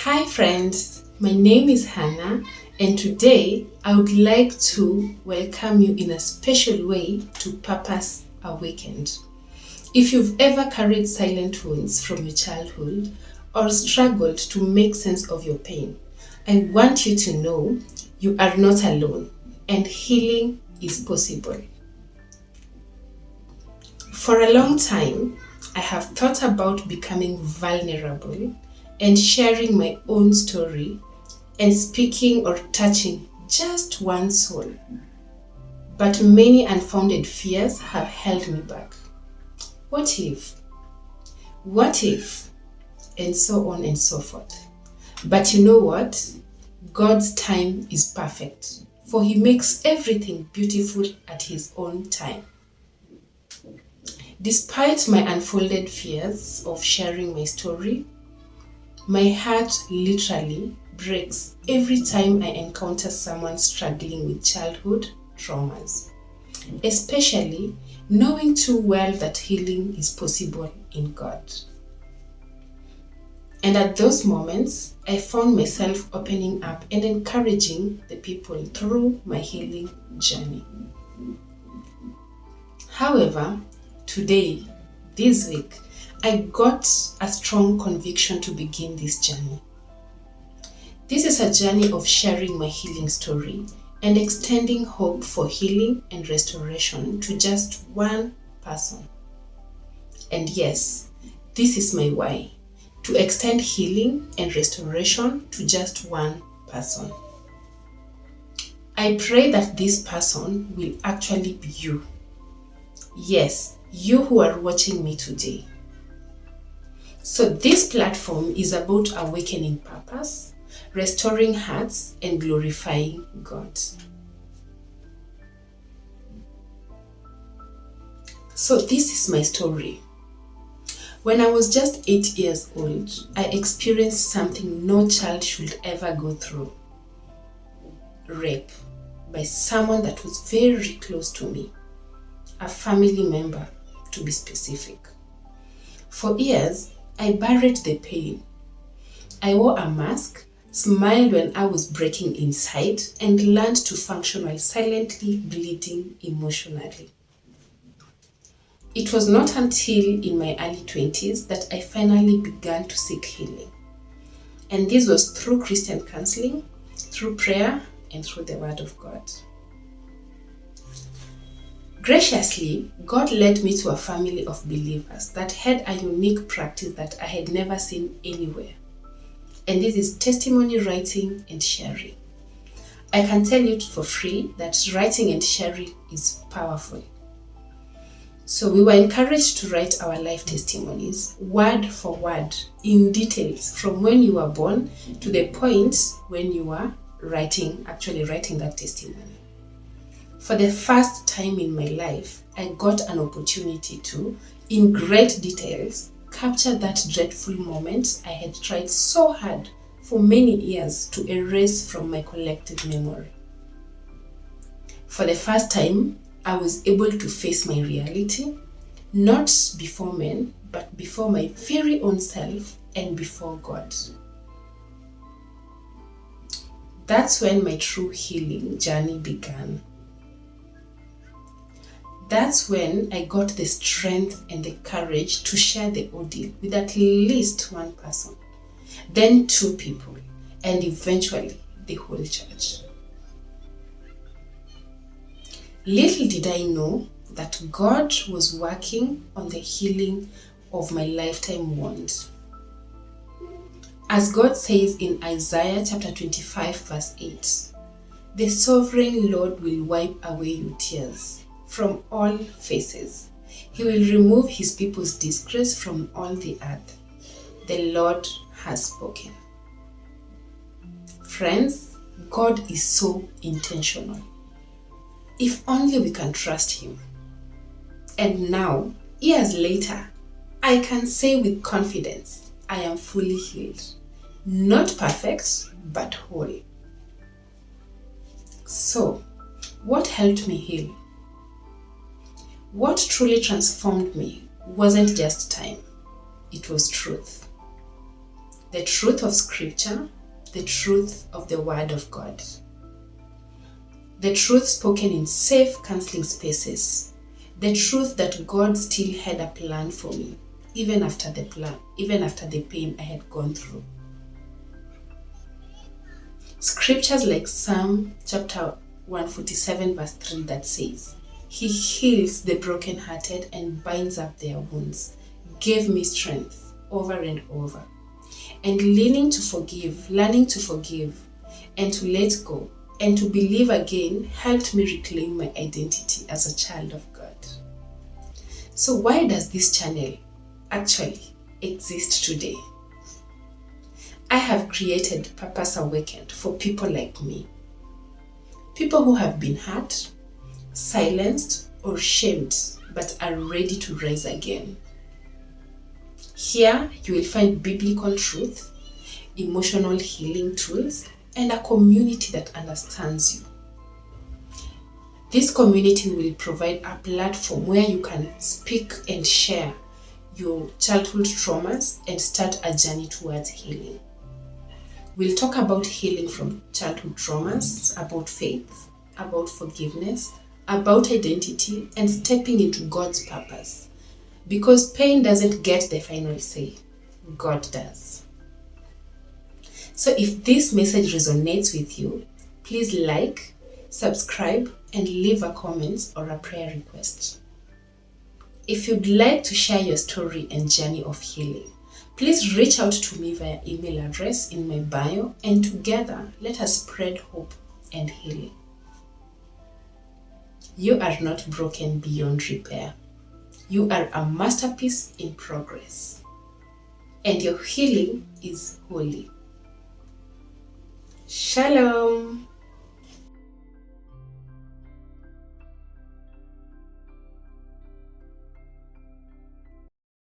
Hi friends, my name is Hannah and today I would like to welcome you in a special way to Purpose Awakened. If you've ever carried silent wounds from your childhood or struggled to make sense of your pain, I want you to know you are not alone and healing is possible. For a long time, I have thought about becoming vulnerable and sharing my own story and speaking or touching just one soul. But many unfounded fears have held me back. What if? What if? And so on and so forth. But you know what? God's time is perfect, for He makes everything beautiful at His own time. Despite my unfolded fears of sharing my story, my heart literally breaks every time I encounter someone struggling with childhood traumas, especially knowing too well that healing is possible in God. And at those moments, I found myself opening up and encouraging the people through my healing journey. However, today, this week, I got a strong conviction to begin this journey. This is a journey of sharing my healing story and extending hope for healing and restoration to just one person. And yes, this is my why, to extend healing and restoration to just one person. I pray that this person will actually be you. Yes, you who are watching me today. So this platform is about awakening purpose, restoring hearts, and glorifying God. So this is my story. When I was just 8 years old, I experienced something no child should ever go through. Rape by someone that was very close to me, a family member to be specific. For years, I buried the pain. I wore a mask, smiled when I was breaking inside, and learned to function while silently bleeding emotionally. It was not until in my early 20s that I finally began to seek healing. And this was through Christian counseling, through prayer, and through the Word of God. Graciously, God led me to a family of believers that had a unique practice that I had never seen anywhere. And this is testimony writing and sharing. I can tell you for free that writing and sharing is powerful. So we were encouraged to write our life testimonies, word for word, in details, from when you were born to the point when you were actually writing that testimony. For the first time in my life, I got an opportunity to, in great details, capture that dreadful moment I had tried so hard for many years to erase from my collective memory. For the first time, I was able to face my reality, not before men, but before my very own self and before God. That's when my true healing journey began. That's when I got the strength and the courage to share the ordeal with at least one person, then two people, and eventually the whole church. Little did I know that God was working on the healing of my lifetime wound. As God says in Isaiah chapter 25 verse 8, "The sovereign Lord will wipe away your tears from all faces. He will remove His people's disgrace from all the earth. The Lord has spoken." Friends, God is so intentional. If only we can trust Him. And now, years later, I can say with confidence, I am fully healed. Not perfect, but whole. So, what helped me heal? What truly transformed me wasn't just time, it was truth. the truth of Scripture, the truth of the Word of God, the truth spoken in safe counseling spaces, the truth that God still had a plan for me, even after the pain I had gone through. Scriptures like Psalm chapter 147 verse 3 that says, He heals the brokenhearted and binds up their wounds, gave me strength over and over. And learning to forgive, and to let go, and to believe again helped me reclaim my identity as a child of God. So why does this channel actually exist today? I have created Purpose Awakened for people like me. People who have been hurt, silenced, or shamed, but are ready to rise again. Here, you will find biblical truth, emotional healing tools, and a community that understands you. This community will provide a platform where you can speak and share your childhood traumas and start a journey towards healing. We'll talk about healing from childhood traumas, about faith, about forgiveness, about identity, and stepping into God's purpose. Because pain doesn't get the final say, God does. So if this message resonates with you, please like, subscribe, and leave a comment or a prayer request. If you'd like to share your story and journey of healing, please reach out to me via email address in my bio, and together let us spread hope and healing. You are not broken beyond repair. You are a masterpiece in progress, and your healing is holy. Shalom.